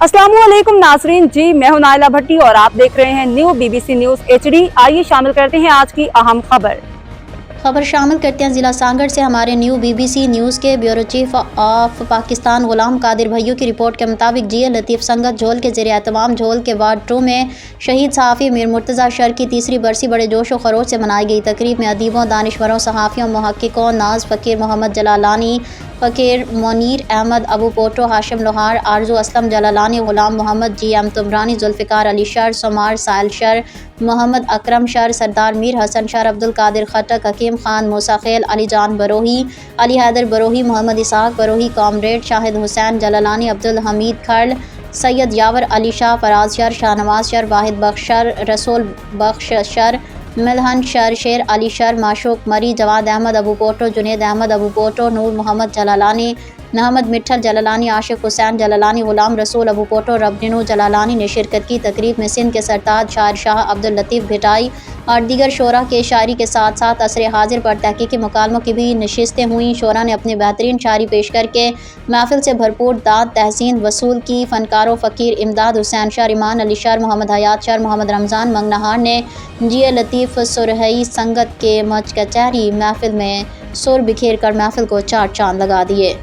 अस्सलाम वालेकुम नाजरीन जी, मैं हूं नाइला भट्टी और आप देख रहे हैं न्यू BBC न्यूज HD। आइए शामिल करते हैं आज की अहम खबर शामिल करते हैं ज़िला सांगड़ से हमारे न्यू BBC न्यूज़ के bureau chief of Pakistan Ghulam Qadir भैया की रिपोर्ट के मुताबिक GA लतीफ़ संगत झोल के ज़ेरे एहतमाम झोल के वार्ड 2 में शहीद सहाफ़ी मीर मुर्तज़ा शर की तीसरी बरसी बड़े जोश व खरोश से मनाई गई। तकरीब में अदीबों, दानिशवरों, सहाफ़ियों, मुहक्किकों, नाज फ़कीर मोहम्मद जलालानी, फ़कीर मुनीर अहमद, अबू पोटो, हाशिम लोहार, आरजू असलम जलालानी, गुलाम मोहम्मद, GM तुमरानी, जुल्फ़िकार अली शर, सुमार साहिल शर, मोहम्मद अकरम शर, सरदार मीर हसन शर, अब्दुल कादिर खटक, हकीम खान मूसा खेल, अली जान बरोही, अली हैदर बरोही, मोहम्मद इसहाक बरोही, कॉमरेड शाहिद हुसैन जलालानी, अब्दुल हमीद खर्ल, सैयद यावर अली शाह, फराज शर, शाहनवाज शर, वाहिद बख्श शर, रसूल बख्श शर, मिलहन शर, शेर अली शर, माशूक मरी, जवाद अहमद अबू पोटो, जुनेद अहमद अबू पोटो, नूर मोहम्मद जलालानी, मोहम्मद मिठल जलालानी, आशिक हुसैन जलालानी, गुलाम रसूल अबू पोटो, रबनीनू जलालानी ने शिरकत की। तकरीब में सिंध के सरताज शायर शाह अब्दुल लतीफ़ भिटाई और दीगर शोरा के शायरी के साथ साथ असर हाजिर पर तहकीकी मुकालमों की भी नशिस्तें हुईं। शोरा ने अपनी बेहतरीन शायरी पेश करके महफिल से भरपूर दाद तहसीन वसूल की। फ़नकारों फ़कीर इमदाद हुसैन शर, ईमान अली शर, मोहम्मद हयात शर, मोहम्मद रमज़ान मंगनहार ने GA लतीफ़ सुरहई संगत के मच कचहरी महफिल में सुर बिखेर कर महफिल को चार चांद लगा दिए।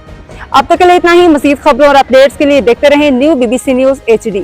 अब तक के लिए इतना ही। मज़ीद खबरों और अपडेट्स के लिए देखते रहें न्यू BBC न्यूज HD।